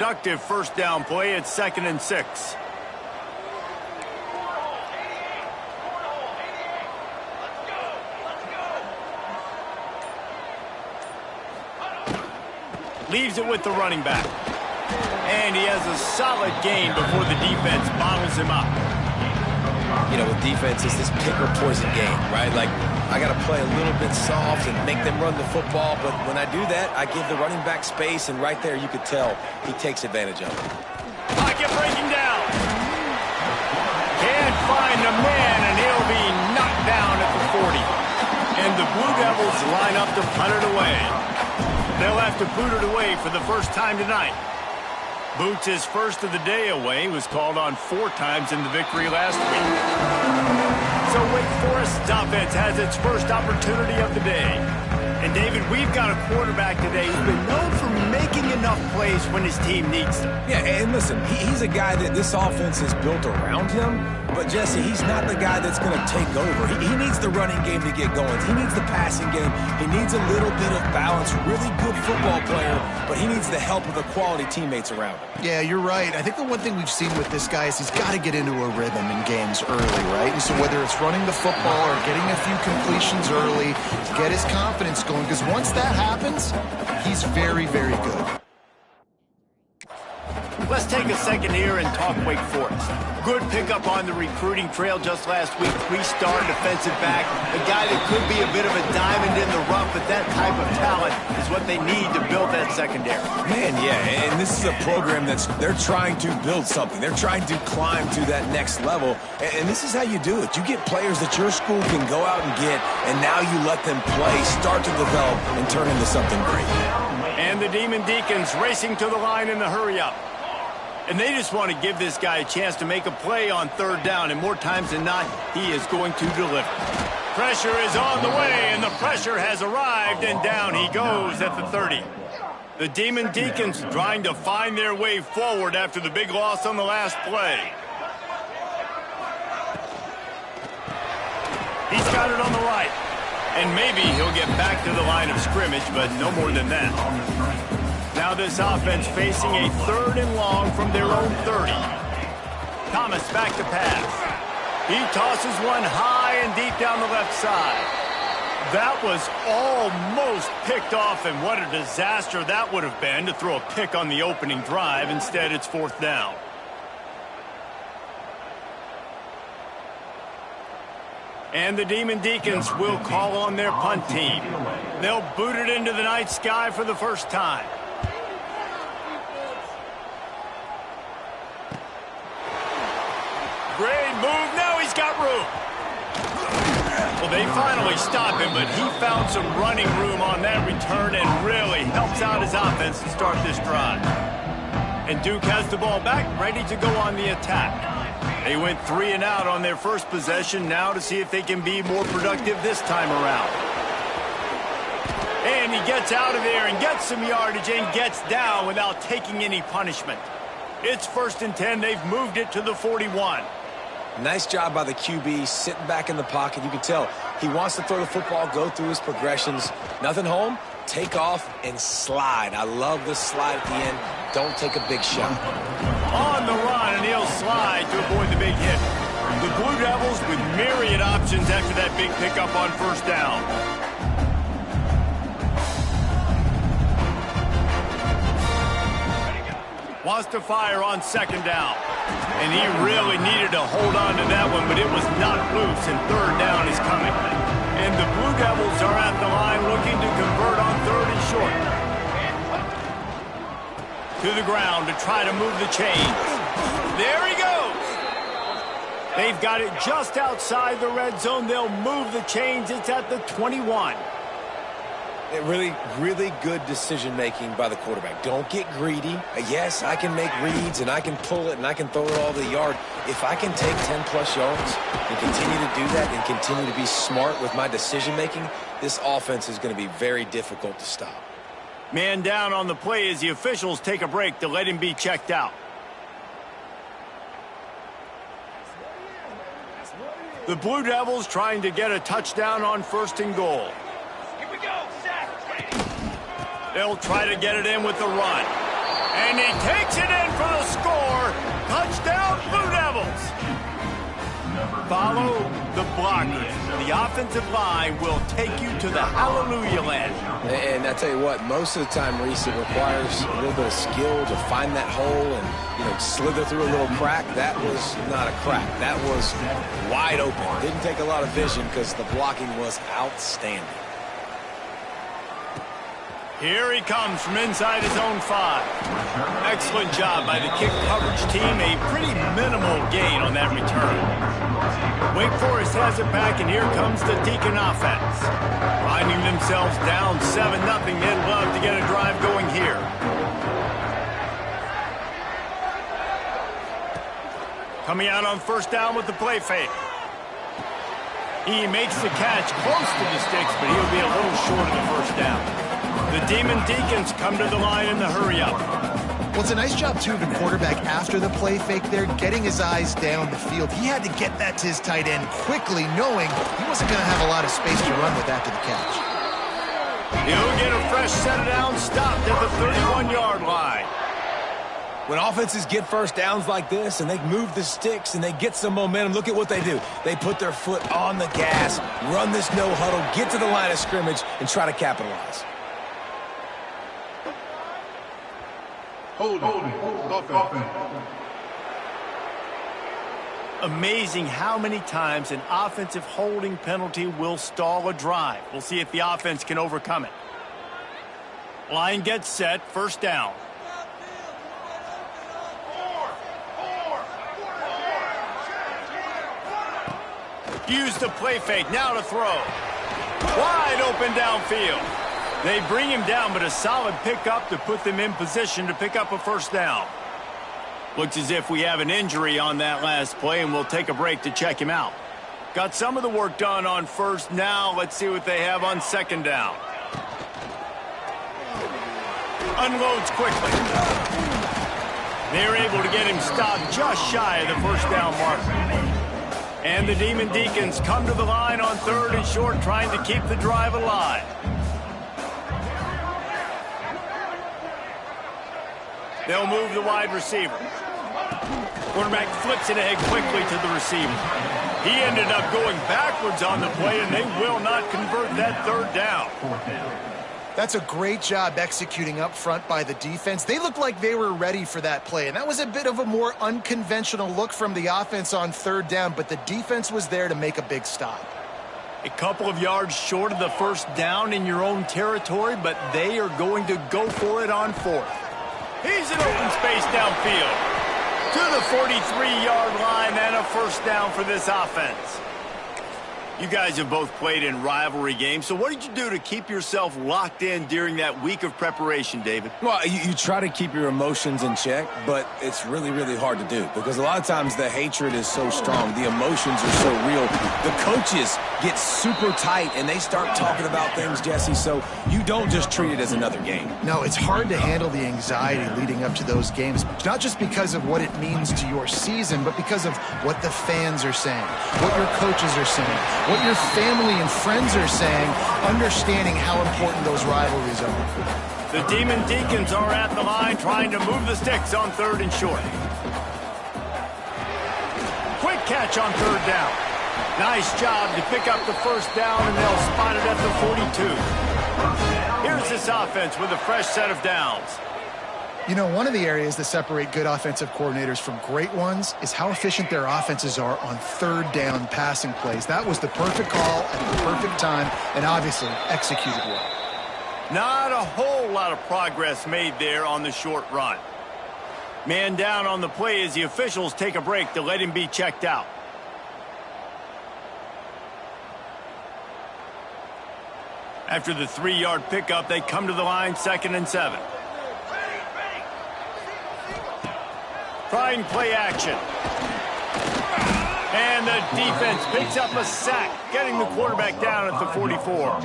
Productive first down play at 2nd and 6. Leaves it with the running back. And he has a solid gain before the defense bottles him up. You know, with defense, it's this pick or poison game, right? Like, I got to play a little bit soft and make them run the football, but when I do that, I give the running back space, and right there you could tell he takes advantage of it. Pocket breaking down. Can't find a man, and he'll be knocked down at the 40. And the Blue Devils line up to punt it away. They'll have to boot it away for the first time tonight. Boots his first of the day away, was called on 4 times in the victory last week. So Wake Forest's offense has its first opportunity of the day. And David, we've got a quarterback today who's been known for making enough plays when his team needs them. Yeah, and listen, he's a guy that this offense is built around him. But, Jesse, he's not the guy that's going to take over. He needs the running game to get going. He needs the passing game. He needs a little bit of balance. Really good football player, but he needs the help of the quality teammates around him. Yeah, you're right. I think the one thing we've seen with this guy is he's got to get into a rhythm in games early, right? And so whether it's running the football or getting a few completions early to get his confidence going, because once that happens, he's very, very good. Let's take a second here and talk Wake Forest. Good pickup on the recruiting trail just last week. 3-star defensive back. A guy that could be a bit of a diamond in the rough, but that type of talent is what they need to build that secondary. Man, yeah, and this is a program they're trying to build something. They're trying to climb to that next level, and this is how you do it. You get players that your school can go out and get, and now you let them play, start to develop, and turn into something great. And the Demon Deacons racing to the line in the hurry-up. And they just want to give this guy a chance to make a play on 3rd down, and more times than not, he is going to deliver. Pressure is on the way, and the pressure has arrived, and down he goes at the 30. The Demon Deacons trying to find their way forward after the big loss on the last play. He's got it on the right, and maybe he'll get back to the line of scrimmage, but no more than that. Now this offense facing a 3rd and long from their own 30. Thomas back to pass. He tosses one high and deep down the left side. That was almost picked off, and what a disaster that would have been to throw a pick on the opening drive. Instead, it's 4th down. And the Demon Deacons will call on their punt team. They'll boot it into the night sky for the first time. Great move. Now he's got room. Well, they finally stop him, but he found some running room on that return and really helps out his offense to start this drive. And Duke has the ball back, ready to go on the attack. They went 3 and out on their first possession, now to see if they can be more productive this time around. And he gets out of there and gets some yardage and gets down without taking any punishment. It's 1st and 10. They've moved it to the 41. Nice job by the QB, sitting back in the pocket. You can tell he wants to throw the football, go through his progressions. Nothing home, take off, and slide. I love the slide at the end. Don't take a big shot. On the run, and he'll slide to avoid the big hit. The Blue Devils with myriad options after that big pickup on 1st down. Wants to fire on 2nd down. And he really needed to hold on to that one, but it was not loose, and 3rd down is coming. And the Blue Devils are at the line looking to convert on 3rd and short. To the ground to try to move the chains. There he goes. They've got it just outside the red zone. They'll move the chains. It's at the 21. Really, really good decision-making by the quarterback. Don't get greedy. Yes, I can make reads, and I can pull it, and I can throw it all the yard. If I can take 10-plus yards and continue to do that and continue to be smart with my decision-making, this offense is going to be very difficult to stop. Man down on the play as the officials take a break to let him be checked out. The Blue Devils trying to get a touchdown on 1st and goal. They'll try to get it in with the run. And he takes it in for the score. Touchdown, Blue Devils. Follow the blockers. The offensive line will take you to the hallelujah land. And I tell you what, most of the time, Reese, it requires a little bit of skill to find that hole and, slither through a little crack. That was not a crack. That was wide open. Didn't take a lot of vision because the blocking was outstanding. Here he comes from inside his own 5. Excellent job by the kick coverage team. A pretty minimal gain on that return. Wake Forest has it back, and here comes the Deacon offense. Finding themselves down 7-0, they'd love to get a drive going here. Coming out on first down with the play fake. He makes the catch close to the sticks, but he'll be a little short of the first down. The Demon Deacons come to the line in the hurry-up. Well, it's a nice job, too, of the quarterback after the play fake there, getting his eyes down the field. He had to get that to his tight end quickly, knowing he wasn't going to have a lot of space to run with after the catch. He'll get a fresh set of downs stopped at the 31-yard line. When offenses get first downs like this and they move the sticks and they get some momentum, look at what they do. They put their foot on the gas, run this no huddle, get to the line of scrimmage, and try to capitalize. Hold offense. Amazing how many times an offensive holding penalty will stall a drive. We'll see if the offense can overcome it. Line gets set, first down. Use the play fake, now to throw. Wide open downfield. They bring him down, but a solid pickup to put them in position to pick up a first down. Looks as if we have an injury on that last play, and we'll take a break to check him out. Got some of the work done on first. Now let's see what they have on second down. Unloads quickly. They're able to get him stopped just shy of the first down marker. And the Demon Deacons come to the line on 3rd and short, trying to keep the drive alive. They'll move the wide receiver. Quarterback flips it ahead quickly to the receiver. He ended up going backwards on the play, and they will not convert that 3rd down. That's a great job executing up front by the defense. They looked like they were ready for that play, and that was a bit of a more unconventional look from the offense on 3rd down, but the defense was there to make a big stop. A couple of yards short of the first down in your own territory, but they are going to go for it on 4th. He's in open space downfield. To the 43-yard line and a first down for this offense. You guys have both played in rivalry games, so what did you do to keep yourself locked in during that week of preparation, David? Well, you try to keep your emotions in check, but it's really, really hard to do because a lot of times the hatred is so strong. The emotions are so real. The coaches get super tight, and they start talking about things, Jesse, so you don't just treat it as another game. No, it's hard to handle the anxiety leading up to those games, not just because of what it means to your season, but because of what the fans are saying, what your coaches are saying, what your family and friends are saying, understanding how important those rivalries are. The Demon Deacons are at the line trying to move the sticks on 3rd and short. Quick catch on 3rd down. Nice job to pick up the first down, and they'll spot it at the 42. Here's this offense with a fresh set of downs. You know, one of the areas that separate good offensive coordinators from great ones is how efficient their offenses are on 3rd down passing plays. That was the perfect call at the perfect time and obviously executed well. Not a whole lot of progress made there on the short run. Man down on the play as the officials take a break to let him be checked out. After the 3-yard pickup, they come to the line 2nd and 7. Trying play action. And the defense picks up a sack, getting the quarterback down at the 44.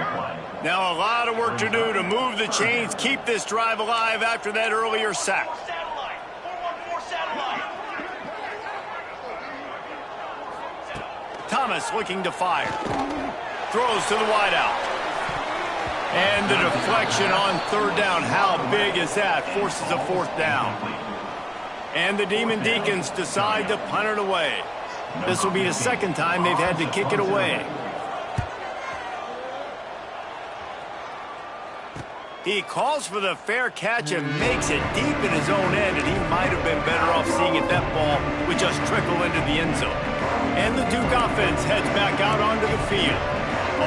Now a lot of work to do to move the chains, keep this drive alive after that earlier sack. Thomas looking to fire. Throws to the wideout. And the deflection on third down. How big is that? Forces a fourth down. And the Demon Deacons decide to punt it away. This will be the second time they've had to kick it away. He calls for the fair catch and makes it deep in his own end, and he might have been better off seeing it that ball would just trickle into the end zone. And the Duke offense heads back out onto the field.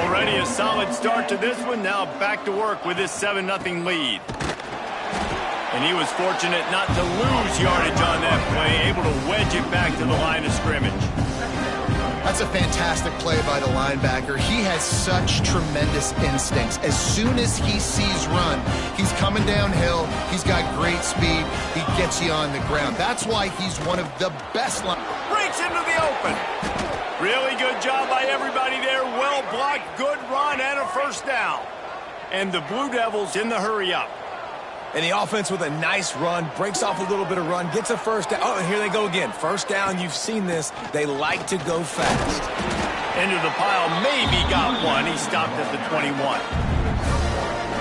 Already a solid start to this one, now back to work with his 7-0 lead. And he was fortunate not to lose yardage on that play, able to wedge it back to the line of scrimmage. That's a fantastic play by the linebacker. He has such tremendous instincts. As soon as he sees run, he's coming downhill. He's got great speed. He gets you on the ground. That's why he's one of the best linebackers. Breaks into the open. Really good job by everybody there. Well blocked, good run, and a first down. And the Blue Devils in the hurry up. And the offense with a nice run, breaks off a little bit of run, gets a first down. Oh, and here they go again. First down, you've seen this. They like to go fast. Into the pile, maybe got one. He stopped at the 21.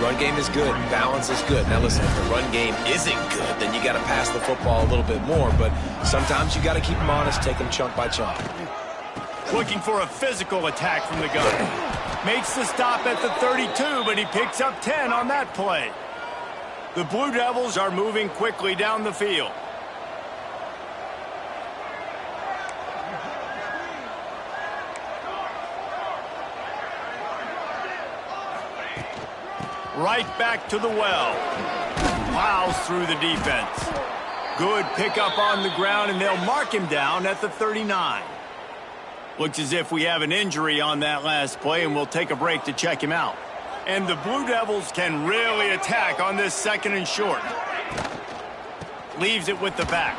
Run game is good. Balance is good. Now listen, if the run game isn't good, then you got to pass the football a little bit more. But sometimes you got to keep them honest, take them chunk by chunk. Looking for a physical attack from the gun. Makes the stop at the 32, but he picks up 10 on that play. The Blue Devils are moving quickly down the field. Right back to the well. Plows through the defense. Good pickup on the ground, and they'll mark him down at the 39. Looks as if we have an injury on that last play, and we'll take a break to check him out. And the Blue Devils can really attack on this 2nd and short. Leaves it with the back.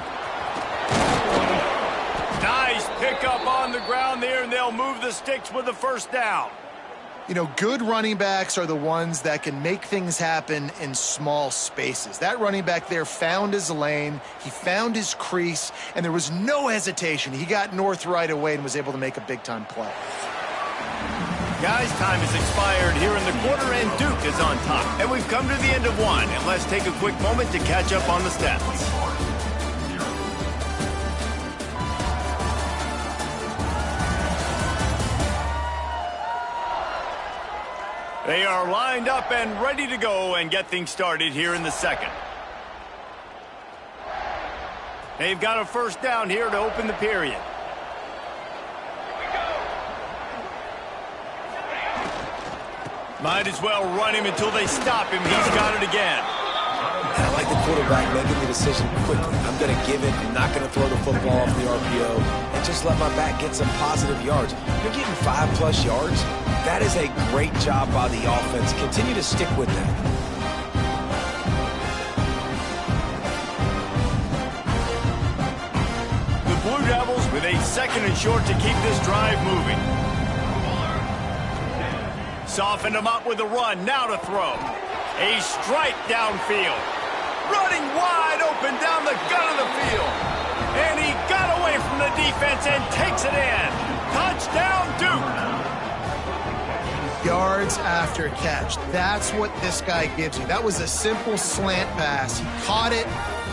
Nice pickup on the ground there, and they'll move the sticks with the first down. You know, good running backs are the ones that can make things happen in small spaces. That running back there found his lane, he found his crease, and there was no hesitation. He got north right away and was able to make a big-time play. Guys, time has expired here in the quarter, and Duke is on top. And we've come to the end of one, and let's take a quick moment to catch up on the stats. They are lined up and ready to go and get things started here in the second. They've got a first down here to open the period. Might as well run him until they stop him. He's got it again. And I like the quarterback making the decision quickly. I'm going to give it. I'm not going to throw the football off the RPO and just let my back get some positive yards. You're getting 5+ yards. That is a great job by the offense. Continue to stick with that. The Blue Devils with a 2nd and short to keep this drive moving. Softened him up with a run. Now to throw. A strike downfield. Running wide open down the gut of the field. And he got away from the defense and takes it in. Touchdown, Duke. Yards after catch. That's what this guy gives you. That was a simple slant pass. He caught it,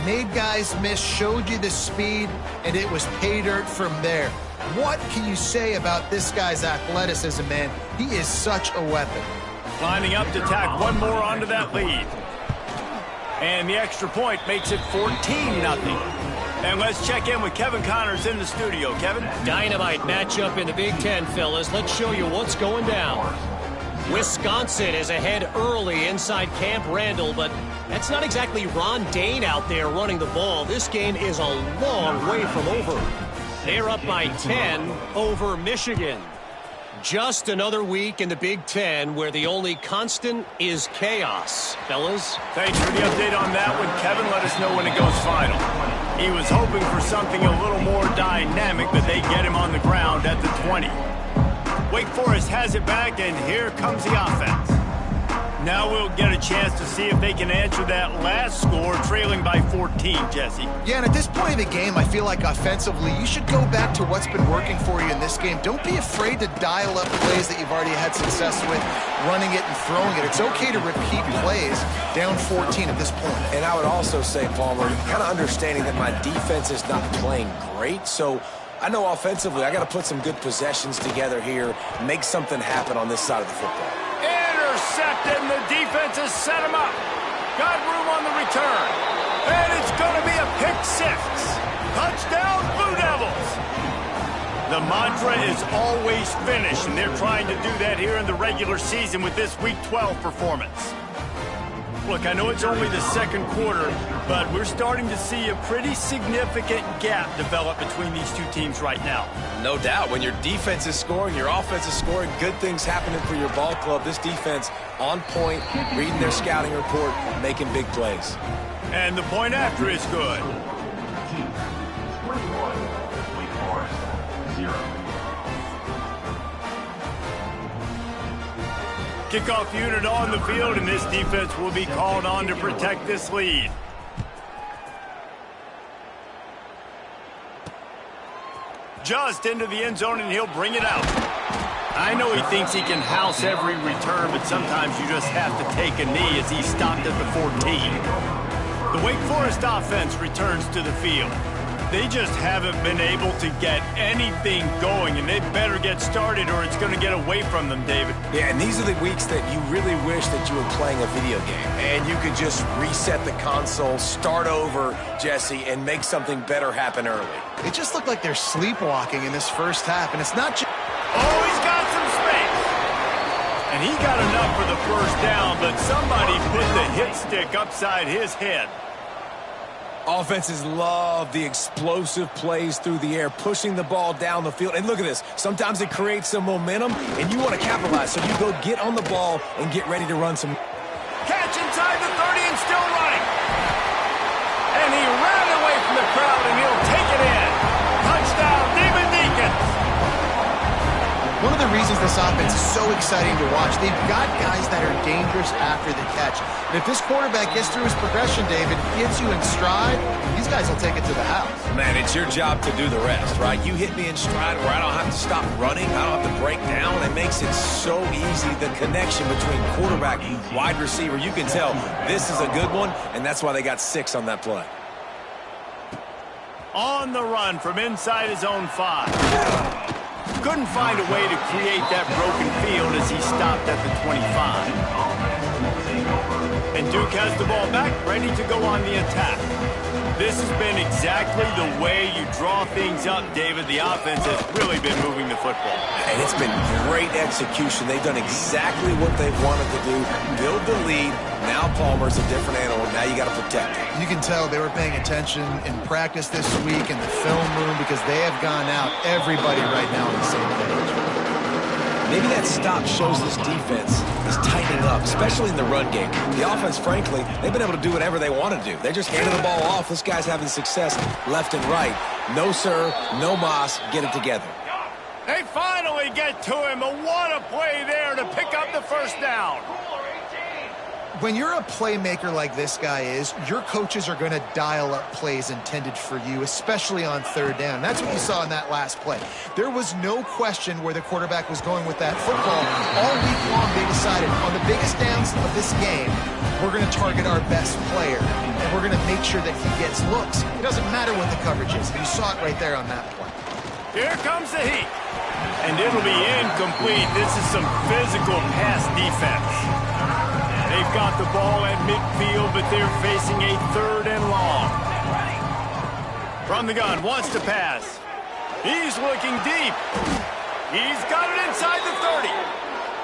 made guys miss, showed you the speed, and it was pay dirt from there. What can you say about this guy's athleticism, man? He is such a weapon. Lining up to tack one more onto that lead. And the extra point makes it 14-0. And let's check in with Kevin Connors in the studio. Kevin? Dynamite matchup in the Big Ten, fellas. Let's show you what's going down. Wisconsin is ahead early inside Camp Randall, but that's not exactly Ron Dane out there running the ball. This game is a long way from over. They're up by 10 over Michigan. Just another week in the Big Ten where the only constant is chaos. Fellas? Thanks for the update on that one, Kevin. Let us know when it goes final. He was hoping for something a little more dynamic, but they get him on the ground at the 20. Wake Forest has it back, and here comes the offense. Now we'll get a chance to see if they can answer that last score, trailing by 14, Jesse. Yeah, and at this point of the game, I feel like offensively, you should go back to what's been working for you in this game. Don't be afraid to dial up plays that you've already had success with, running it and throwing it. It's okay to repeat plays down 14 at this point. And I would also say, Palmer, kind of understanding that my defense is not playing great, so I know offensively I got to put some good possessions together here, make something happen on this side of the football. Intercepted, and the defense has set him up. Got room on the return. And it's going to be a pick six. Touchdown, Blue Devils. The mantra is always finish, and they're trying to do that here in the regular season with this Week 12 performance. Look, I know it's only the second quarter, but we're starting to see a pretty significant gap develop between these two teams right now. No doubt. When your defense is scoring, your offense is scoring, good things happening for your ball club. This defense on point, reading their scouting report, making big plays. And the point after is good. 21, Wake Forest, 0. Kickoff unit on the field, and this defense will be called on to protect this lead. Just into the end zone, and he'll bring it out. I know he thinks he can house every return, but sometimes you just have to take a knee as he stopped at the 14. The Wake Forest offense returns to the field. They just haven't been able to get anything going, and they better get started or it's going to get away from them, David. Yeah, and these are the weeks that you really wish that you were playing a video game and you could just reset the console, start over, Jesse, and make something better happen early. It just looked like they're sleepwalking in this first half, and it's not just... Oh, he's got some space. And he got enough for the first down, but somebody put the hit stick upside his head. Offenses love the explosive plays through the air, pushing the ball down the field. And look at this. Sometimes it creates some momentum, and you want to capitalize. So you go get on the ball and get ready to run some. Catch inside the 30 and still running. And he ran away from the crowd, and he'll take it in. Touchdown, David Deacons. One of the reasons this offense is so exciting to watch, they've got guys that are dangerous after the catch. And if this quarterback gets through his progression, David, gets you in stride, these guys will take it to the house. Man, it's your job to do the rest, right? You hit me in stride where I don't have to stop running. I don't have to break down. It makes it so easy, the connection between quarterback and wide receiver. You can tell this is a good one, and that's why they got 6 on that play. On the run from inside his own 5. Couldn't find a way to create that broken field as he stopped at the 25. And Duke has the ball back, ready to go on the attack. This has been exactly the way you draw things up, David. The offense has really been moving the football. And it's been great execution. They've done exactly what they've wanted to do, build the lead. Now Palmer's a different animal. Now you got to protect him. You can tell they were paying attention in practice this week in the film room because they have gone out, everybody right now on the same page. Maybe that stop shows this defense is tightening up, especially in the run game. The offense, frankly, they've been able to do whatever they want to do. They're just handing the ball off. This guy's having success left and right. No, sir, no mas. Get it together. They finally get to him, but what a play there to pick up the first down. When you're a playmaker like this guy is, your coaches are going to dial up plays intended for you, especially on third down. That's what you saw in that last play. There was no question where the quarterback was going with that football. All week long, they decided on the biggest downs of this game, we're going to target our best player, and we're going to make sure that he gets looks. It doesn't matter what the coverage is. You saw it right there on that play. Here comes the heat. And it'll be incomplete. This is some physical pass defense. They've got the ball at midfield, but they're facing a 3rd and long. From the gun, wants to pass. He's looking deep. He's got it inside the 30.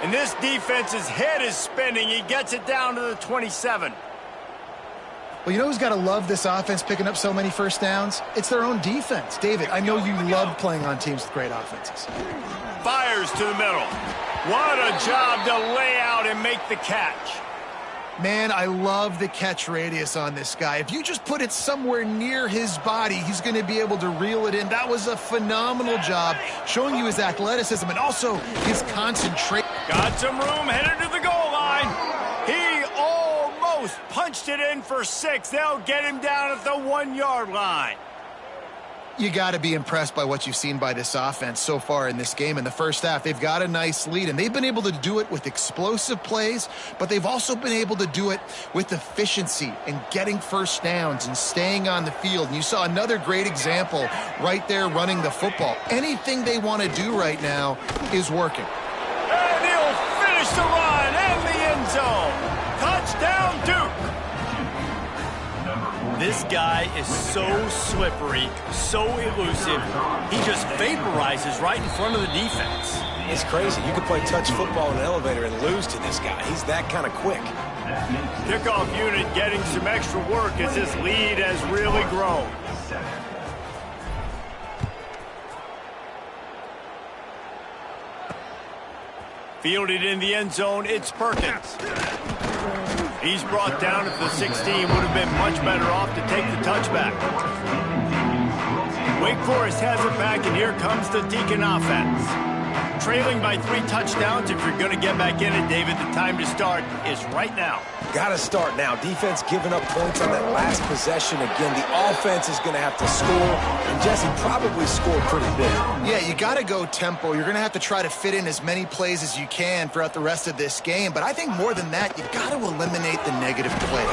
And this defense's head is spinning. He gets it down to the 27. Well, you know who's got to love this offense picking up so many first downs? It's their own defense. David, I know you love playing on teams with great offenses. Fires to the middle. What a job to lay out and make the catch. Man, I love the catch radius on this guy. If you just put it somewhere near his body, he's going to be able to reel it in. That was a phenomenal job, showing you his athleticism and also his concentration. Got some room, headed to the goal line. He almost punched it in for 6. They'll get him down at the 1-yard line. You got to be impressed by what you've seen by this offense so far in this game. In the first half, they've got a nice lead, and they've been able to do it with explosive plays, but they've also been able to do it with efficiency and getting first downs and staying on the field. And you saw another great example right there running the football. Anything they want to do right now is working. And he'll finish the run and the end zone. Touchdown, Duke. This guy is so slippery, so elusive. He just vaporizes right in front of the defense. It's crazy. You could play touch football in an elevator and lose to this guy. He's that kind of quick. Kickoff unit getting some extra work as this lead has really grown. Fielded in the end zone, it's Perkins. He's brought down at the 16, would have been much better off to take the touchback. Wake Forest has it back, and here comes the Deacon offense. Trailing by 3 touchdowns. If you're going to get back in it, David, the time to start is right now. Got to start now. Defense giving up points on that last possession. Again, the offense is going to have to score, and Jesse probably scored pretty big. Yeah, you got to go tempo. You're going to have to try to fit in as many plays as you can throughout the rest of this game. But I think more than that, you got to eliminate the negative plays.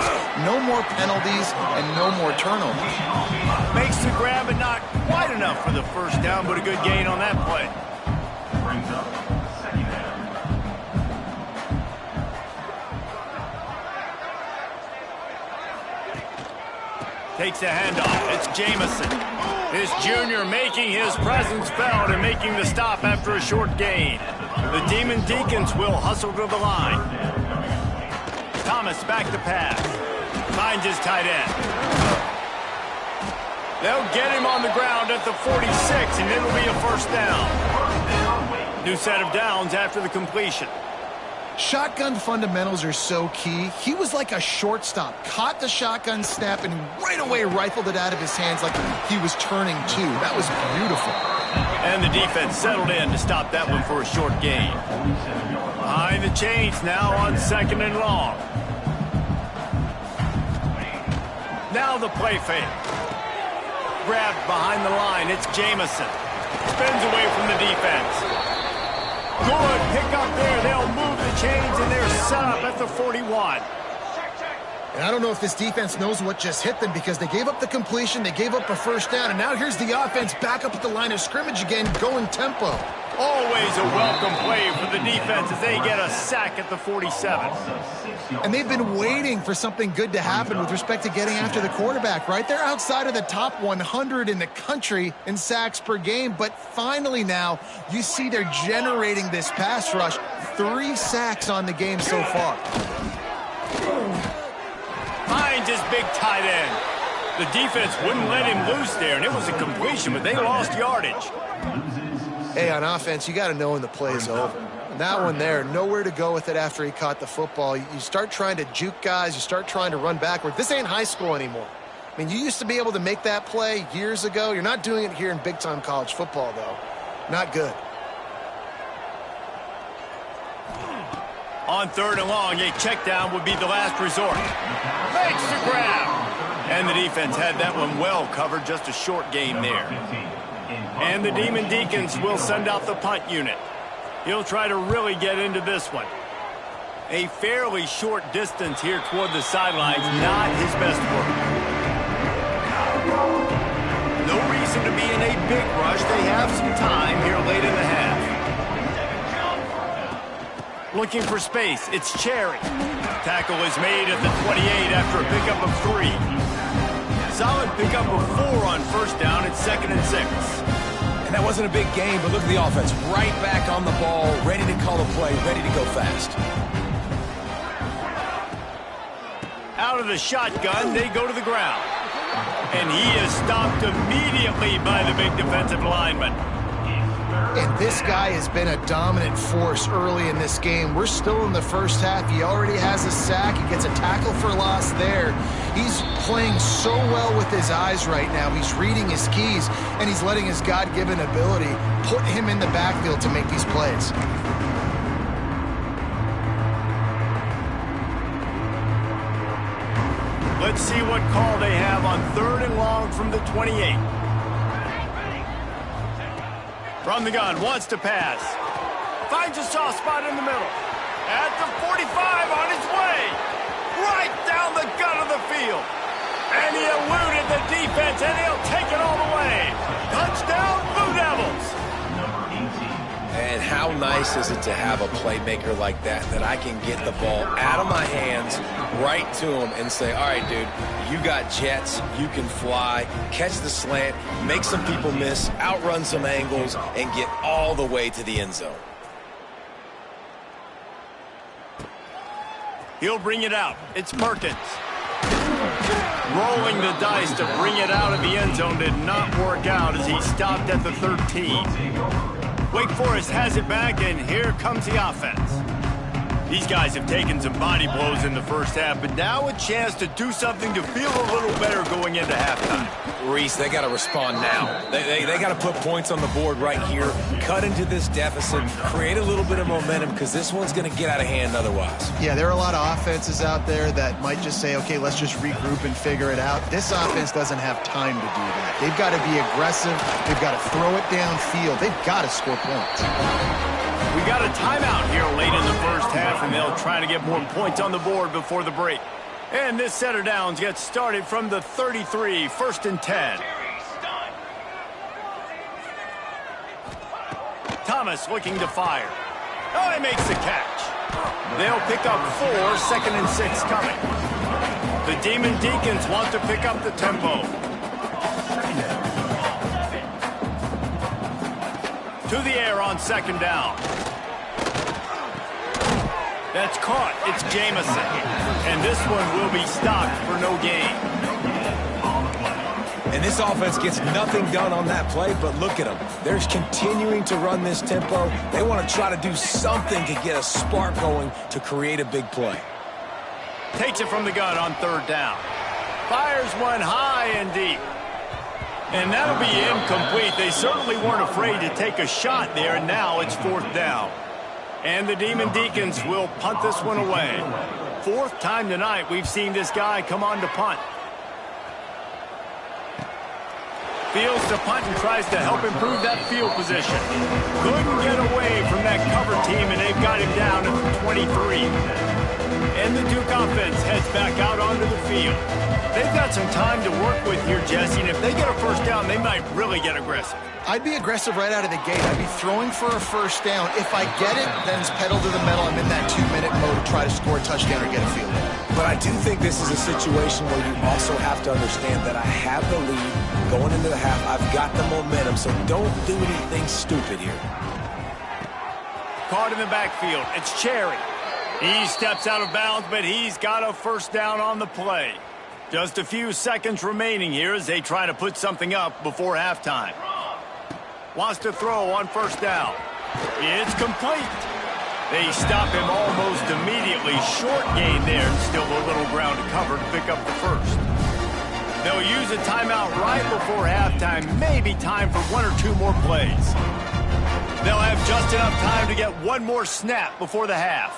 No more penalties and no more turnovers. Makes the grab, but not quite enough for the first down, but a good gain on that play. Brings up second down. Takes a handoff. It's Jamison. This junior making his presence felt and making the stop after a short gain. The Demon Deacons will hustle to the line. Thomas back to pass. Finds his tight end. They'll get him on the ground at the 46, and it'll be a first down. New set of downs after the completion. Shotgun fundamentals are so key. He was like a shortstop. Caught the shotgun snap and right away rifled it out of his hands like he was turning two. That was beautiful. And the defense settled in to stop that one for a short gain. Behind the chains now on 2nd and long. Now the play fake. Grabbed behind the line. It's Jamison. Spins away from the defense. Good pick up there. They'll move the chains, and they're set up at the 41. And I don't know if this defense knows what just hit them because they gave up the completion, they gave up a first down, and now here's the offense back up at the line of scrimmage again, going tempo. Always a welcome play for the defense as they get a sack at the 47. And they've been waiting for something good to happen with respect to getting after the quarterback, right? They're outside of the top 100 in the country in sacks per game, but finally now you see they're generating this pass rush. 3 sacks on the game so far. Finds his big tight end. The defense wouldn't let him loose there, and it was a completion, but they lost yardage. Hey, on offense, you got to know when the play's over. And that one there, nowhere to go with it after he caught the football. You start trying to juke guys. You start trying to run backward. This ain't high school anymore. I mean, you used to be able to make that play years ago. You're not doing it here in big-time college football, though. Not good. On 3rd and long, a check down would be the last resort. Makes the grab. And the defense had that one well covered, just a short gain there. And the Demon Deacons will send out the punt unit. He'll try to really get into this one. A fairly short distance here toward the sidelines, not his best work. No reason to be in a big rush. They have some time here late in the half. Looking for space, it's Cherry. Tackle is made at the 28 after a pickup of 3. Solid pickup of 4 on first down. It's 2nd and 6. And that wasn't a big game, but look at the offense. Right back on the ball, ready to call a play, ready to go fast. Out of the shotgun, they go to the ground. And he is stopped immediately by the big defensive lineman. And this guy has been a dominant force early in this game. We're still in the first half. He already has a sack. He gets a tackle for loss there. He's playing so well with his eyes right now. He's reading his keys, and he's letting his God-given ability put him in the backfield to make these plays. Let's see what call they have on 3rd and long from the 28. From the gun, wants to pass. Finds a soft spot in the middle. At the 45, on his way. Right down the gut of the field. And he eluded the defense, and he'll take it all the way. Touchdown, Blue Devils. And how nice is it to have a playmaker like that I can get the ball out of my hands right to him and say, all right, dude, you got jets, you can fly, catch the slant, make some people miss, outrun some angles, and get all the way to the end zone. He'll bring it out. It's Perkins. Rolling the dice to bring it out of the end zone did not work out as he stopped at the 13. Wake Forest has it back, and here comes the offense. These guys have taken some body blows in the first half, but now a chance to do something to feel a little better going into halftime. Reese, they got to respond now. They got to put points on the board right here, cut into this deficit, create a little bit of momentum, because this one's going to get out of hand otherwise. Yeah, there are a lot of offenses out there that might just say, okay, let's just regroup and figure it out. This offense doesn't have time to do that. They've got to be aggressive. They've got to throw it downfield. They've got to score points. We got a timeout here late in the first half, and they'll try to get more points on the board before the break. And this set of downs gets started from the 33, 1st and 10. Thomas looking to fire. Oh, he makes the catch. They'll pick up 4, 2nd and 6 coming. The Demon Deacons want to pick up the tempo. To the air on 2nd down. That's caught. It's Jamison. And this one will be stopped for no gain. And this offense gets nothing done on that play, but look at them. They're continuing to run this tempo. They want to try to do something to get a spark going to create a big play. Takes it from the gun on 3rd down. Fires one high and deep. And that'll be incomplete. They certainly weren't afraid to take a shot there, and now it's 4th down. And the Demon Deacons will punt this one away. 4th time tonight we've seen this guy come on to punt. Fields to punt and tries to help improve that field position. Couldn't get away from that cover team, and they've got him down at the 23. And the Duke offense heads back out onto the field. They've got some time to work with here, Jesse, and if they get a 1st down, they might really get aggressive. I'd be aggressive right out of the gate. I'd be throwing for a 1st down. If I get it, then it's pedal to the metal. I'm in that 2-minute mode to try to score a touchdown or get a field goal. But I do think this is a situation where you also have to understand that I have the lead going into the half. I've got the momentum, so don't do anything stupid here. Caught in the backfield. It's Cherry. He steps out of bounds, but he's got a 1st down on the play. Just a few seconds remaining here as they try to put something up before halftime. Wants to throw on 1st down. It's complete. They stop him almost immediately. Short gain there, and still a little ground to cover to pick up the 1st. They'll use a timeout right before halftime. Maybe time for 1 or 2 more plays. They'll have just enough time to get 1 more snap before the half.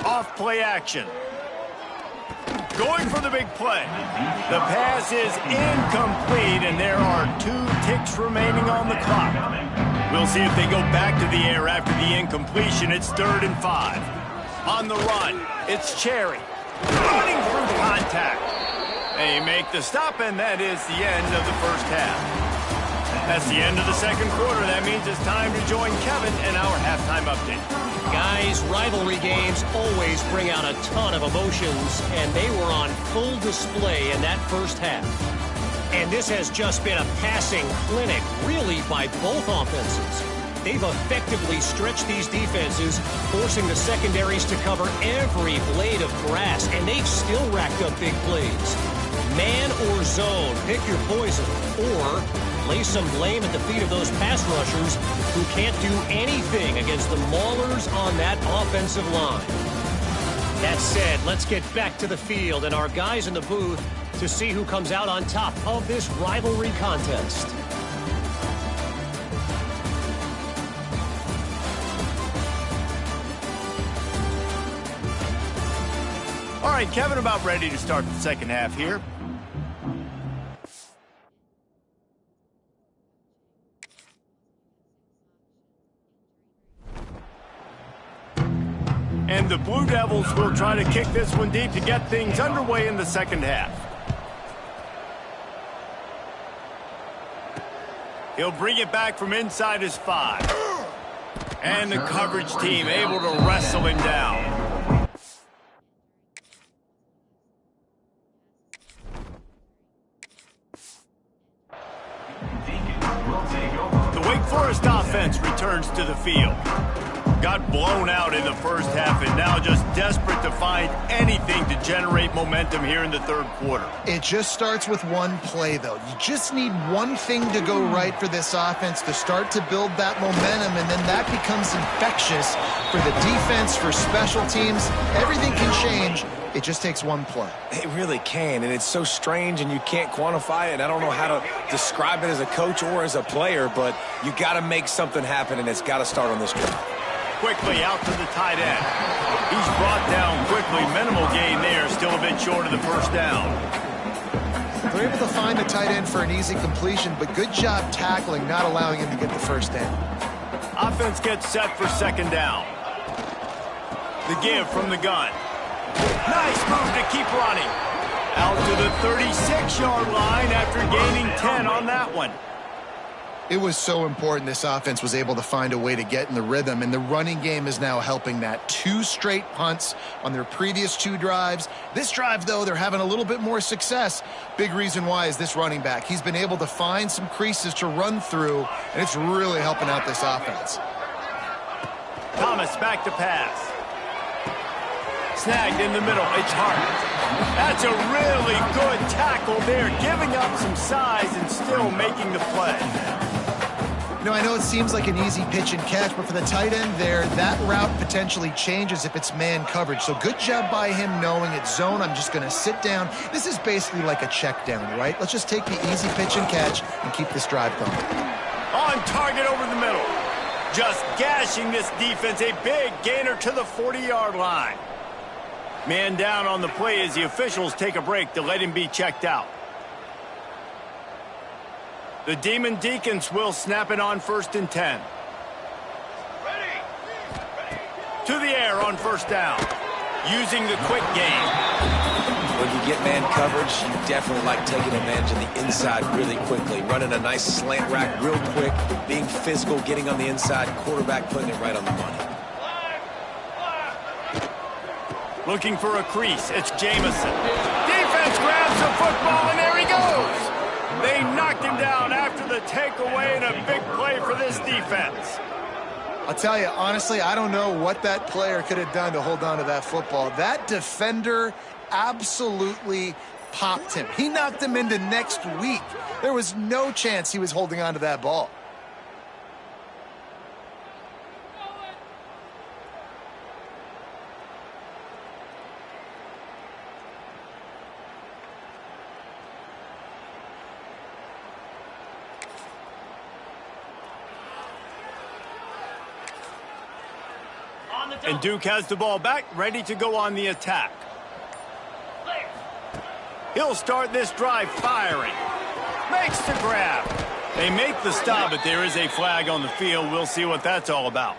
Off play action. Going for the big play. The pass is incomplete, and there are 2 ticks remaining on the clock. We'll see if they go back to the air after the incompletion. It's 3rd and 5. On the run, it's Cherry. Running through contact. They make the stop, and that is the end of the first half. That's the end of the second quarter. That means it's time to join Kevin in our halftime update. Guys, rivalry games always bring out a ton of emotions, and they were on full display in that first half. And this has just been a passing clinic, really, by both offenses. They've effectively stretched these defenses, forcing the secondaries to cover every blade of grass, and they've still racked up big plays. Man or zone, pick your poison, or lay some blame at the feet of those pass rushers who can't do anything against the maulers on that offensive line. That said, let's get back to the field and our guys in the booth to see who comes out on top of this rivalry contest. All right, Kevin, about ready to start the second half here. And the Blue Devils will try to kick this one deep to get things underway in the second half. He'll bring it back from inside his 5. And the coverage team able to wrestle him down. The Wake Forest offense returns to the field. Got blown out in the first half and now just desperate to find anything to generate momentum here in the third quarter. It just starts with one play, though. You just need one thing to go right for this offense to start to build that momentum, and then that becomes infectious for the defense, for special teams. Everything can change. It just takes one play. It really can, and it's so strange, and you can't quantify it. And I don't know how to describe it as a coach or as a player, but you got to make something happen, and it's got to start on this drive. Quickly out to the tight end. He's brought down quickly. Minimal gain there, still a bit short of the first down. They're able to find the tight end for an easy completion, but good job tackling, not allowing him to get the first down. Offense gets set for second down. The give from the gun. Nice move to keep running. Out to the 36-yard line after gaining 10 on that one. It was so important this offense was able to find a way to get in the rhythm, and the running game is now helping that. 2 straight punts on their previous 2 drives. This drive, though, they're having a little bit more success. Big reason why is this running back. He's been able to find some creases to run through, and it's really helping out this offense. Thomas back to pass. Snagged in the middle. It's Hart. That's a really good tackle there, giving up some size and still making the play. You know, I know it seems like an easy pitch and catch, but for the tight end there, that route potentially changes if it's man coverage. So good job by him knowing it's zone. I'm just going to sit down. This is basically like a check down, right? Let's just take the easy pitch and catch and keep this drive going. On target over the middle. Just gashing this defense. A big gainer to the 40-yard line. Man down on the play as the officials take a break to let him be checked out. The Demon Deacons will snap it on 1st and 10. To the air on first down. Using the quick game. When you get man coverage, you definitely like taking advantage of the inside really quickly. Running a nice slant rack real quick. Being physical, getting on the inside. Quarterback putting it right on the money. Looking for a crease. It's Jamison. Defense grabs the football, and there he goes. They knocked him down after the takeaway, and a big play for this defense. I'll tell you, honestly, I don't know what that player could have done to hold on to that football. That defender absolutely popped him. He knocked him into next week. There was no chance he was holding on to that ball. And Duke has the ball back, ready to go on the attack. He'll start this drive firing. Makes the grab. They make the stop, but there is a flag on the field. We'll see what that's all about.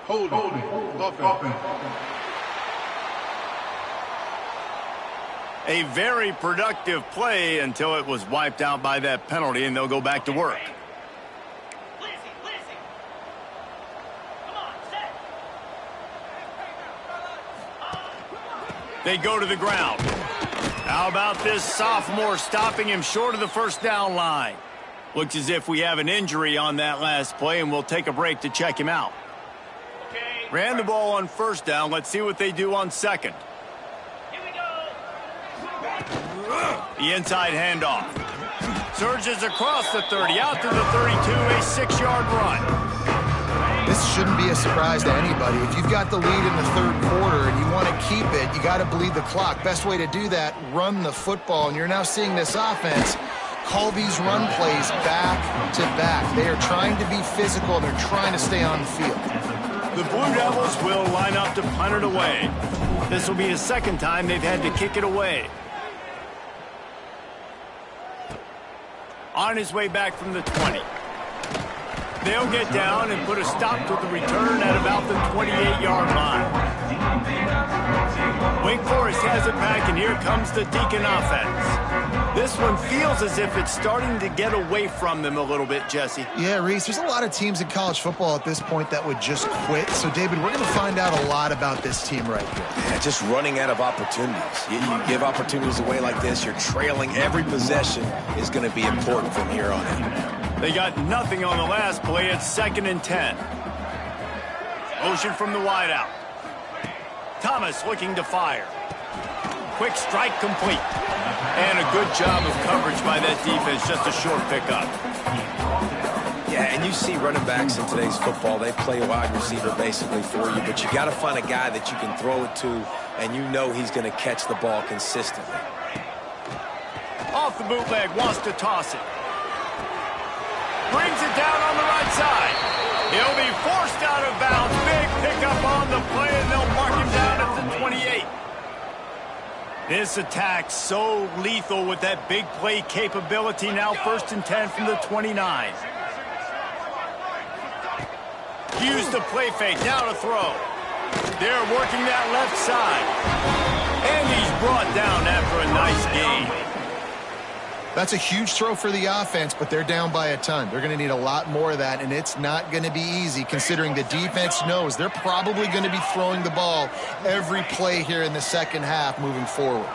Holding. Offense. A very productive play until it was wiped out by that penalty, and they'll go back to work. They go to the ground. How about this sophomore stopping him short of the first down line? Looks as if we have an injury on that last play, and we'll take a break to check him out. Ran the ball on first down. Let's see what they do on second. Here we go. The inside handoff. Surges across the 30, out to the 32, a 6-yard run. This shouldn't be a surprise to anybody. If you've got the lead in the third quarter and you want to keep it, you got to bleed the clock. Best way to do that, run the football. And you're now seeing this offense call these run plays back to back. They are trying to be physical. They're trying to stay on the field. The Blue Devils will line up to punt it away. This will be the second time they've had to kick it away. On his way back from the 20. They'll get down and put a stop to the return at about the 28-yard line. Wake Forest has it back, and here comes the Deacon offense. This one feels as if it's starting to get away from them a little bit, Jesse. Yeah, Reese, there's a lot of teams in college football at this point that would just quit. So, David, we're going to find out a lot about this team right here. Yeah, just running out of opportunities. You give opportunities away like this, you're trailing. Every possession is going to be important from here on in. They got nothing on the last play. It's 2nd and 10. Motion from the wideout. Thomas looking to fire. Quick strike complete. And a good job of coverage by that defense. Just a short pickup. Yeah, and you see running backs in today's football, they play wide receiver basically for you, but you got to find a guy that you can throw it to, and you know he's going to catch the ball consistently. Off the bootleg, wants to toss it. Brings it down on the right side. He'll be forced out of bounds. Big pickup on the play, and they'll mark him down at the 28. This attack so lethal with that big play capability. Now 1st and 10 from the 29. Use the play fake. Now to throw. They're working that left side. And he's brought down after a nice gain. That's a huge throw for the offense, but they're down by a ton. They're going to need a lot more of that, and it's not going to be easy considering the defense knows they're probably going to be throwing the ball every play here in the second half moving forward.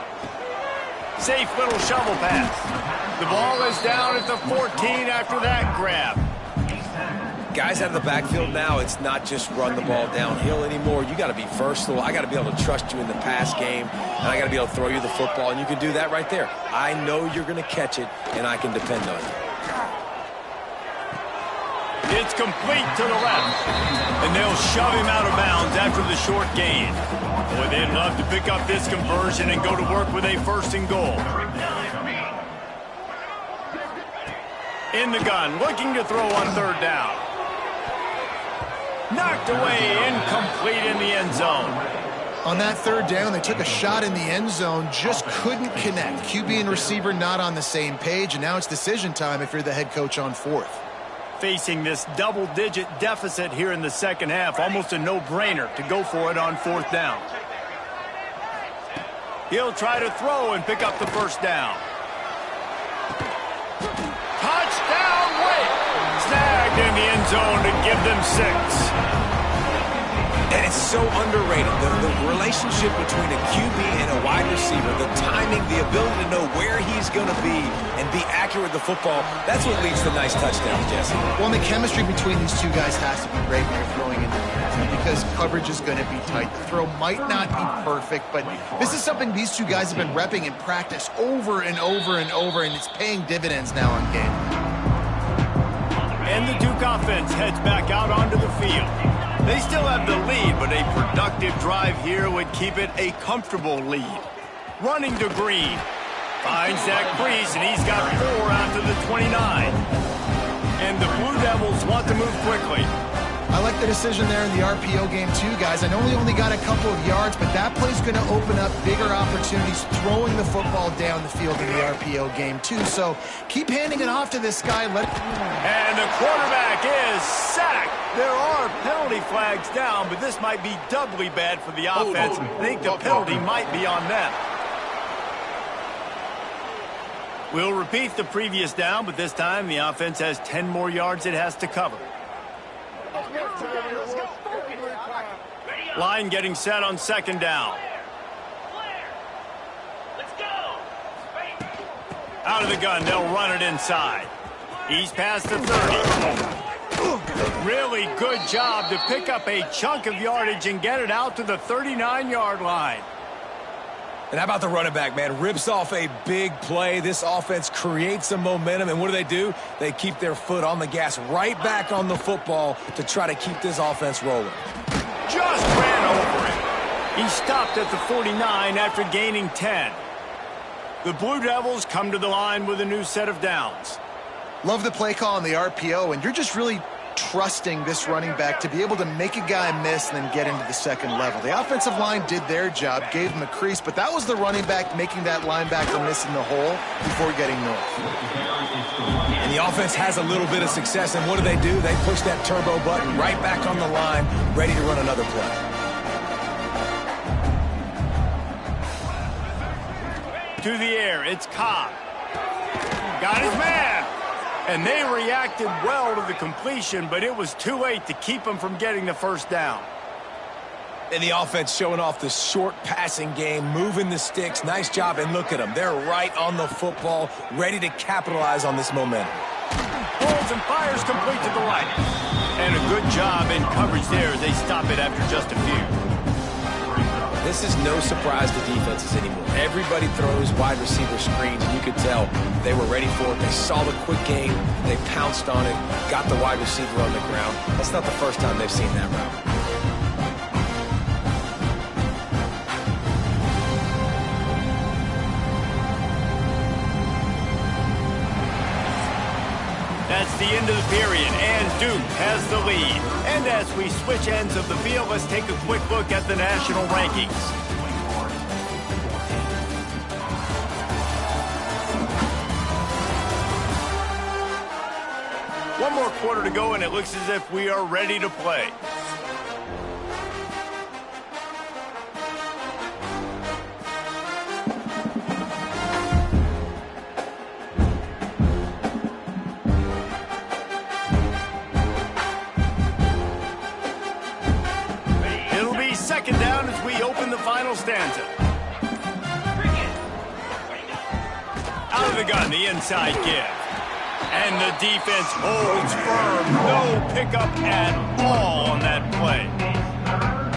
Safe little shovel pass. The ball is down at the 14 after that grab. Guys out of the backfield now, it's not just run the ball downhill anymore. You got to be versatile. I got to be able to trust you in the pass game, and I got to be able to throw you the football, and you can do that right there. I know you're going to catch it, and I can depend on you. It's complete to the left, and they'll shove him out of bounds after the short gain. Boy, they'd love to pick up this conversion and go to work with a 1st and goal. In the gun, looking to throw on 3rd down. Knocked away, incomplete in the end zone. On that 3rd down, they took a shot in the end zone, just couldn't connect. QB and receiver not on the same page, and now it's decision time if you're the head coach on 4th. Facing this double-digit deficit here in the second half, almost a no-brainer to go for it on 4th down. He'll try to throw and pick up the 1st down. Touchdown, Wake! Snagged in the end zone to give them 6. And it's so underrated. The relationship between a QB and a wide receiver, the timing, the ability to know where he's going to be and be accurate with the football, that's what leads to nice touchdowns, Jesse. Well, and the chemistry between these two guys has to be great when you're throwing into the end zone because coverage is going to be tight. The throw might not be perfect, but this is something these two guys have been repping in practice over and over and over, and it's paying dividends now on game. And the Duke offense heads back out onto the field. They still have the lead, but a productive drive here would keep it a comfortable lead. Running to Green. Finds Zach Brees, and he's got 4 out to the 29. And the Blue Devils want to move quickly. I like the decision there in the RPO game too, guys. I know he only got a couple of yards, but that play's going to open up bigger opportunities throwing the football down the field in the RPO game too. So keep handing it off to this guy. And the quarterback is sacked. There are penalty flags down, but this might be doubly bad for the offense. I think the penalty might be on them. We'll repeat the previous down, but this time the offense has 10 more yards it has to cover. Line getting set on 2nd down. Out of the gun, they'll run it inside. He's past the 30. Really good job to pick up a chunk of yardage and get it out to the 39-yard line. And how about the running back, man? Rips off a big play. This offense creates some momentum, and what do? They keep their foot on the gas, right back on the football to try to keep this offense rolling. Just ran over it. He stopped at the 49 after gaining 10. The Blue Devils come to the line with a new set of downs. Love the play call on the RPO, and you're just really trusting this running back to be able to make a guy miss and then get into the second level. The offensive line did their job, gave him a crease, but that was the running back making that linebacker miss in the hole before getting north. And the offense has a little bit of success, and what do? They push that turbo button right back on the line, ready to run another play. To the air, it's Cobb. Got his man. And they reacted well to the completion, but it was too late to keep him from getting the first down. And the offense showing off the short passing game, moving the sticks. Nice job, and look at them. They're right on the football, ready to capitalize on this momentum. Pulls and fires complete to the right. And a good job in coverage there. They stop it after just a few. This is no surprise to defenses anymore. Everybody throws wide receiver screens, and you could tell they were ready for it. They saw the quick game. They pounced on it, got the wide receiver on the ground. That's not the first time they've seen that route. That's the end of the period, and Duke has the lead. And as we switch ends of the field, let's take a quick look at the national rankings. One more quarter to go, and it looks as if we are ready to play. Second down as we open the final stanza. Out of the gun, the inside give. And the defense holds firm. No pickup at all on that play.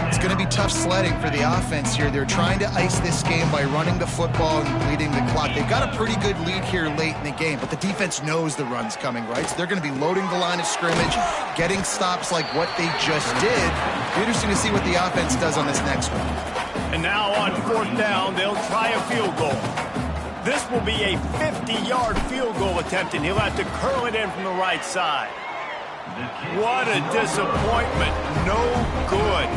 It's going to be tough sledding for the offense here. They're trying to ice this game by running the football and bleeding the clock. They've got a pretty good lead here late in the game, but the defense knows the run's coming, right? So they're going to be loading the line of scrimmage, getting stops like what they just did. Be interesting to see what the offense does on this next one. And now on fourth down, they'll try a field goal. This will be a 50-yard field goal attempt, and he'll have to curl it in from the right side. What a disappointment. No good.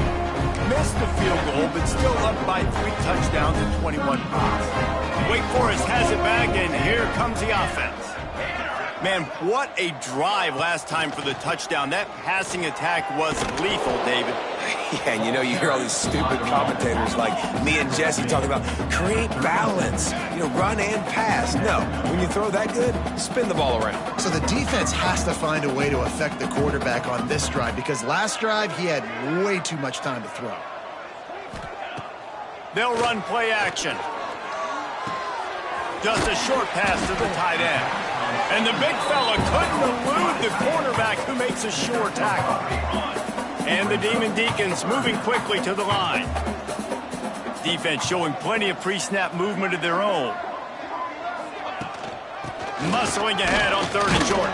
Missed the field goal, but still up by 3 touchdowns and 21 points. Wake Forest has it back, and here comes the offense. Man, what a drive last time for the touchdown. That passing attack was lethal, David. Yeah, and you hear all these stupid commentators like me and Jesse talking about create balance, run and pass. No, when you throw that good, spin the ball around. So the defense has to find a way to affect the quarterback on this drive because last drive he had way too much time to throw. They'll run play action. Just a short pass to the tight end. And the big fella couldn't elude the cornerback who makes a sure tackle. And the Demon Deacons moving quickly to the line. Defense showing plenty of pre-snap movement of their own. Muscling ahead on 3rd and short.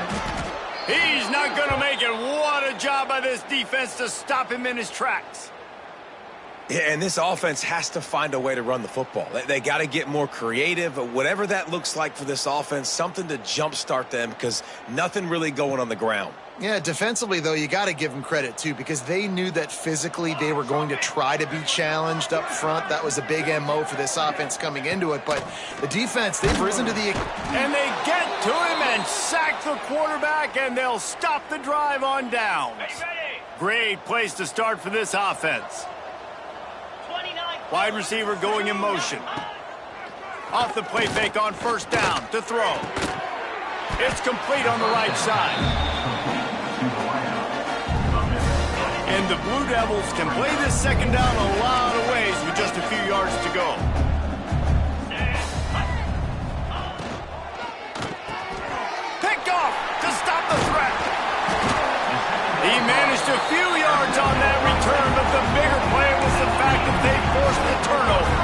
He's not going to make it. What a job by this defense to stop him in his tracks. Yeah, and this offense has to find a way to run the football. They got to get more creative, whatever that looks like for this offense, something to jumpstart them because nothing really going on the ground. Yeah, defensively, though, you got to give them credit, too, because they knew that physically they were going to try to be challenged up front. That was a big MO for this offense coming into it. But the defense, they've risen to the... And they get to him and sack the quarterback, and they'll stop the drive on downs. Great place to start for this offense. Wide receiver going in motion. Off the play fake on 1st down to throw. It's complete on the right side. And the Blue Devils can play this 2nd down a lot of ways with just a few yards to go. Picked off to stop the threat. He managed a few yards on that return, but the bigger play was the fact that they forced the turnover.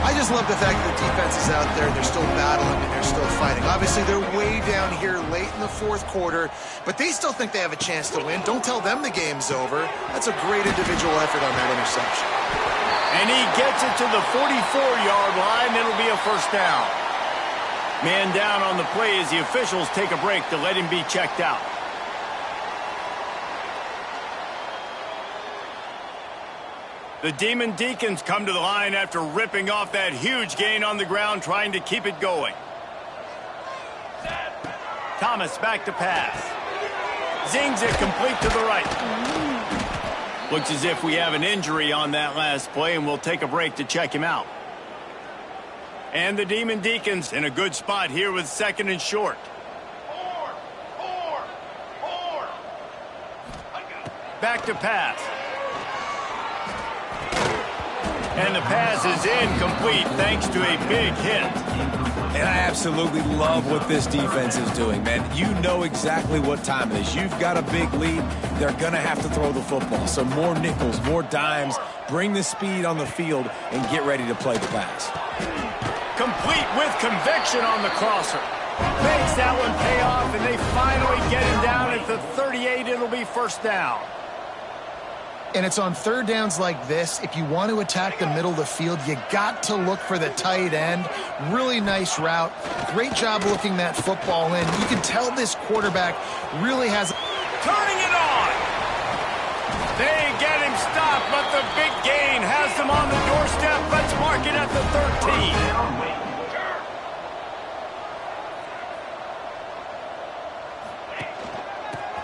I just love the fact that the defense is out there. They're still battling and they're still fighting. Obviously, they're way down here late in the 4th quarter, but they still think they have a chance to win. Don't tell them the game's over. That's a great individual effort on that interception. And he gets it to the 44-yard line. It'll be a 1st down. Man down on the play as the officials take a break to let him be checked out. The Demon Deacons come to the line after ripping off that huge gain on the ground, trying to keep it going. Thomas back to pass. Zings it complete to the right. Looks as if we have an injury on that last play, and we'll take a break to check him out. And the Demon Deacons in a good spot here with 2nd and short. Back to pass. And the pass is incomplete thanks to a big hit. And I absolutely love what this defense is doing, man. You know exactly what time it is. You've got a big lead. They're going to have to throw the football. So more nickels, more dimes. Bring the speed on the field and get ready to play the pass. Complete with conviction on the crosser. Makes that one pay off, and they finally get him down at the 38. It'll be 1st down. And it's on 3rd downs like this. If you want to attack the middle of the field, you got to look for the tight end. Really nice route. Great job looking that football in. You can tell this quarterback really has... Turning it on. They get him stopped, but the big gain has them on the doorstep. Let's mark it at the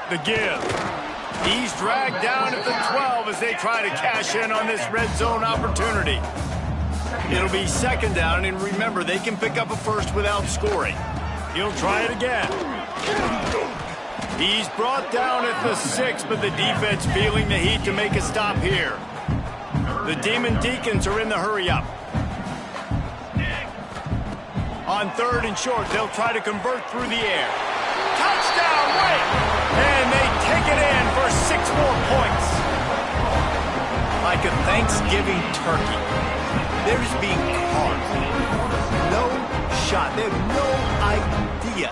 13. The give. He's dragged down at the 12 as they try to cash in on this red zone opportunity. It'll be 2nd down, and remember, they can pick up a first without scoring. He'll try it again. He's brought down at the 6, but the defense feeling the heat to make a stop here. The Demon Deacons are in the hurry-up. On 3rd and short, they'll try to convert through the air. Touchdown, Wake! And they take it in for 6 more points. Like a Thanksgiving turkey. They're just being carved. No shot. They have no idea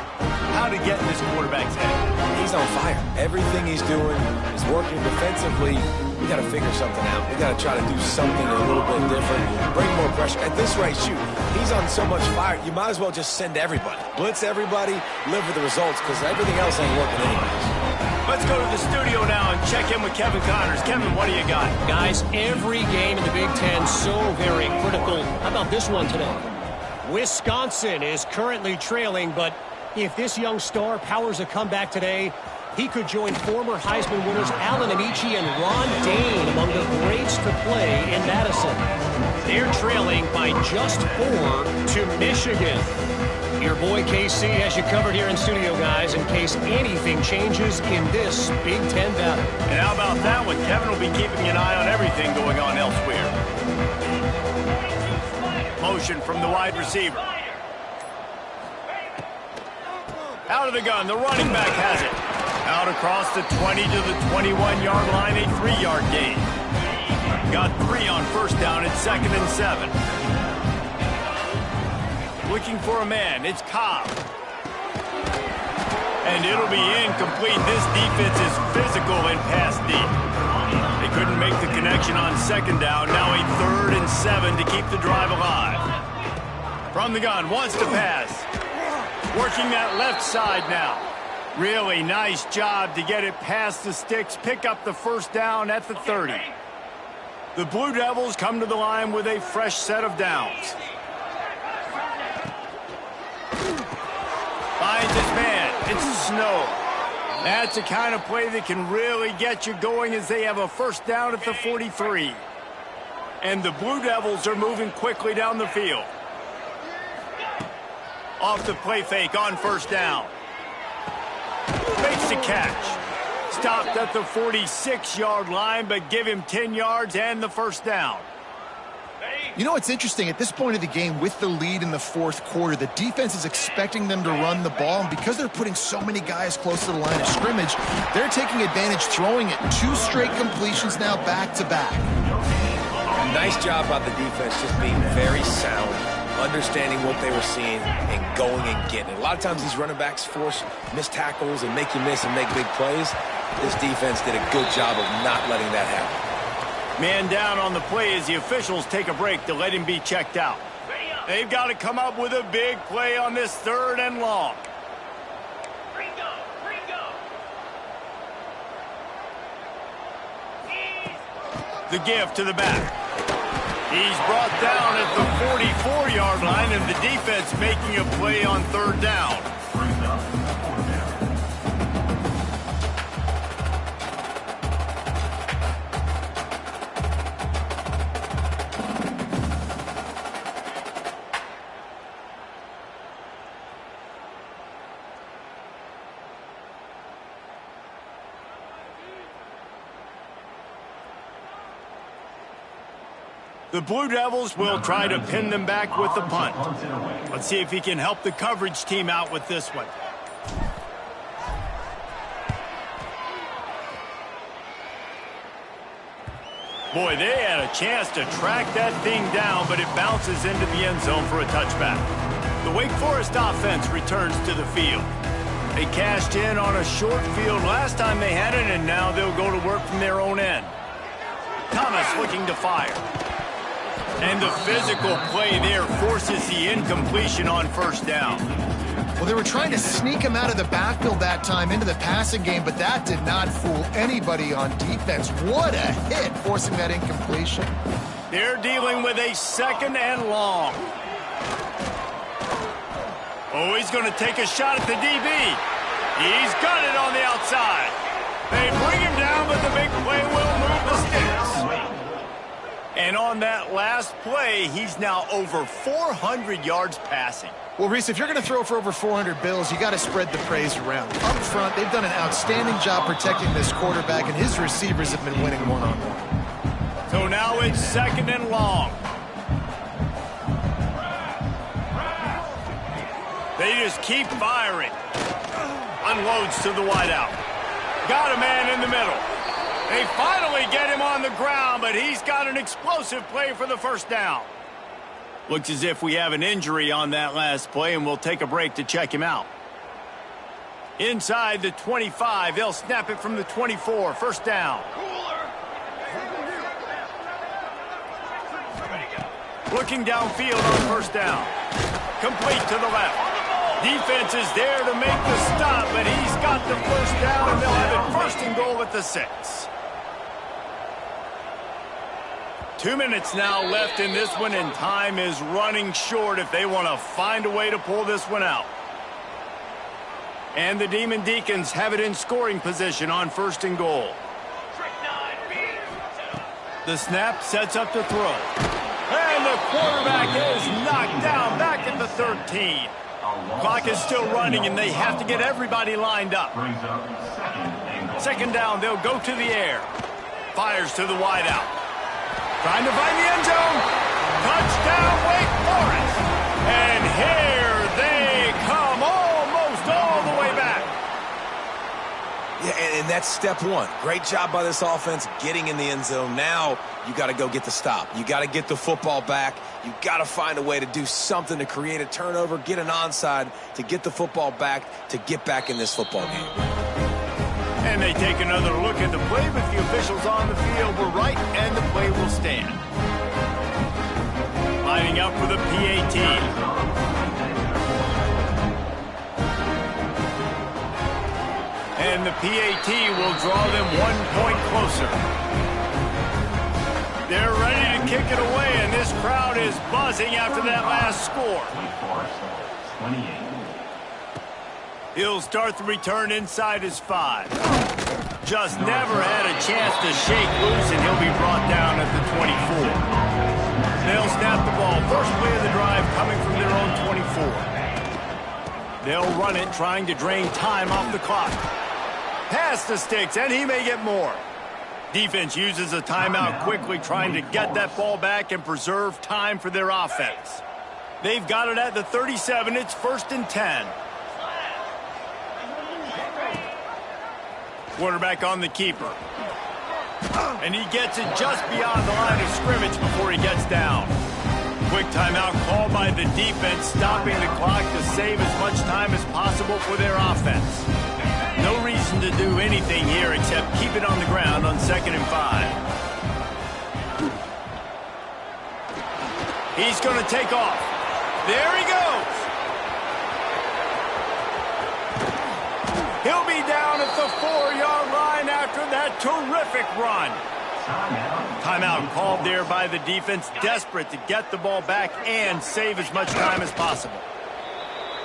how to get in this quarterback's head. He's on fire. Everything he's doing is working defensively. We got to figure something out. We got to try to do something a little bit different. Bring more pressure. At this rate, shoot, he's on so much fire, you might as well just send everybody. Blitz everybody, live with the results, because everything else ain't working anyways. Let's go to the studio now and check in with Kevin Connors. Kevin, what do you got? Guys, every game in the Big Ten so very critical. How about this one today? Wisconsin is currently trailing, but if this young star powers a comeback today, he could join former Heisman winners Allen Amici and Ron Dane among the greats to play in Madison. They're trailing by just 4 to Michigan. Your boy KC has you covered here in studio, guys, in case anything changes in this Big Ten battle. And how about that one? Kevin will be keeping an eye on everything going on elsewhere. Motion from the wide receiver. Out of the gun, the running back has it. Out across the 20 to the 21-yard line, a 3-yard gain. Got 3 on 1st down at 2nd and 7. Looking for a man, it's Cobb. And it'll be incomplete. This defense is physical and pass deep. They couldn't make the connection on 2nd down. Now a 3rd and 7 to keep the drive alive. From the gun, wants to pass. Working that left side now. Really nice job to get it past the sticks, pick up the 1st down at the 30. The Blue Devils come to the line with a fresh set of downs. Finds his man. It's Snow. That's the kind of play that can really get you going as they have a 1st down at the 43. And the Blue Devils are moving quickly down the field. Off the play fake on 1st down. Makes the catch. Stopped at the 46-yard line, but give him 10 yards and the 1st down. You know what's interesting? At this point of the game, with the lead in the 4th quarter, the defense is expecting them to run the ball, and because they're putting so many guys close to the line of scrimmage, they're taking advantage, throwing it. 2 straight completions now back-to-back. Nice job by the defense, just being very sound, understanding what they were seeing, and going and getting it. A lot of times these running backs force missed tackles and make you miss and make big plays. This defense did a good job of not letting that happen. Man down on the play as the officials take a break to let him be checked out. They've got to come up with a big play on this 3rd and long. The give to the back. He's brought down at the 44-yard line, and the defense making a play on third down. The Blue Devils will try to pin them back with the punt. Let's see if he can help the coverage team out with this one. Boy, they had a chance to track that thing down, but it bounces into the end zone for a touchback. The Wake Forest offense returns to the field. They cashed in on a short field last time they had it, and now they'll go to work from their own end. Thomas looking to fire. And the physical play there forces the incompletion on first down. Well, they were trying to sneak him out of the backfield that time into the passing game, but that did not fool anybody on defense. What a hit, forcing that incompletion. They're dealing with a 2nd and long. Oh, he's going to take a shot at the DB. He's got it on the outside. They bring him down, but the big play will move the sticks. And on that last play, he's now over 400 yards passing. Well, Reese, if you're going to throw for over 400 bills, you got to spread the praise around. Up front, they've done an outstanding job protecting this quarterback, and his receivers have been winning one-on-one. So now it's 2nd and long. They just keep firing. Unloads to the wideout. Got a man in the middle. They finally get him on the ground, but he's got an explosive play for the first down. Looks as if we have an injury on that last play, and we'll take a break to check him out. Inside the 25, they'll snap it from the 24. First down. Looking downfield on first down. Complete to the left. Defense is there to make the stop, but he's got the first down, and they'll have it 1st and goal at the 6. 2 minutes now left in this one, and time is running short if they want to find a way to pull this one out. And the Demon Deacons have it in scoring position on 1st and goal. The snap sets up the throw. And the quarterback is knocked down back at the 13. Clock is still running, and they have to get everybody lined up. 2nd down, they'll go to the air. Fires to the wideout. Trying to find the end zone. Touchdown, Wake Forest. And here they come, almost all the way back. Yeah, and that's step one. Great job by this offense getting in the end zone. Now you got to go get the stop. You got to get the football back. You got to find a way to do something to create a turnover, get an onside, to get the football back, to get back in this football game. And they take another look at the play, but the officials on the field were right, and the play will stand. Lining up for the PAT. And the PAT will draw them 1 point closer. They're ready to kick it away, and this crowd is buzzing after that last score. 28. He'll start the return inside his 5. Just never had a chance to shake loose, and he'll be brought down at the 24. They'll snap the ball. First play of the drive coming from their own 24. They'll run it, trying to drain time off the clock. Pass the sticks, and he may get more. Defense uses a timeout quickly, trying to get that ball back and preserve time for their offense. They've got it at the 37. It's 1st and 10. Quarterback on the keeper. And he gets it just beyond the line of scrimmage before he gets down. Quick timeout called by the defense, stopping the clock to save as much time as possible for their offense. No reason to do anything here except keep it on the ground on 2nd and 5. He's going to take off. There he goes. He'll be down at the 4-yard line after that terrific run. Timeout called there by the defense, desperate to get the ball back and save as much time as possible.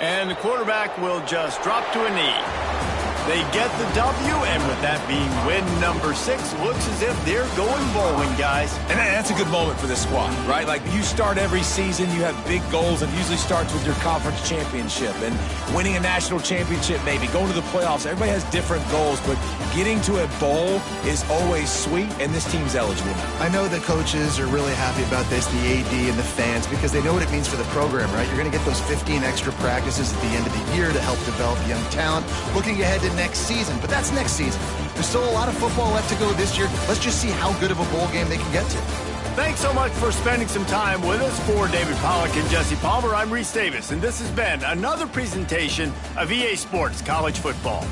And the quarterback will just drop to a knee. They get the W, and with that being win number 6, looks as if they're going bowling, guys. And that's a good moment for this squad, right? Like, you start every season, you have big goals, and it usually starts with your conference championship and winning a national championship, maybe going to the playoffs. Everybody has different goals, but getting to a bowl is always sweet, and this team's eligible. I know the coaches are really happy about this, the AD and the fans, because they know what it means for the program, right? You're going to get those 15 extra practices at the end of the year to help develop young talent. Looking ahead to next season, but that's next season. There's still a lot of football left to go this year. Let's just see how good of a bowl game they can get to. Thanks so much for spending some time with us. For David Pollack and Jesse Palmer, I'm Reese Davis, and this has been another presentation of EA Sports College Football.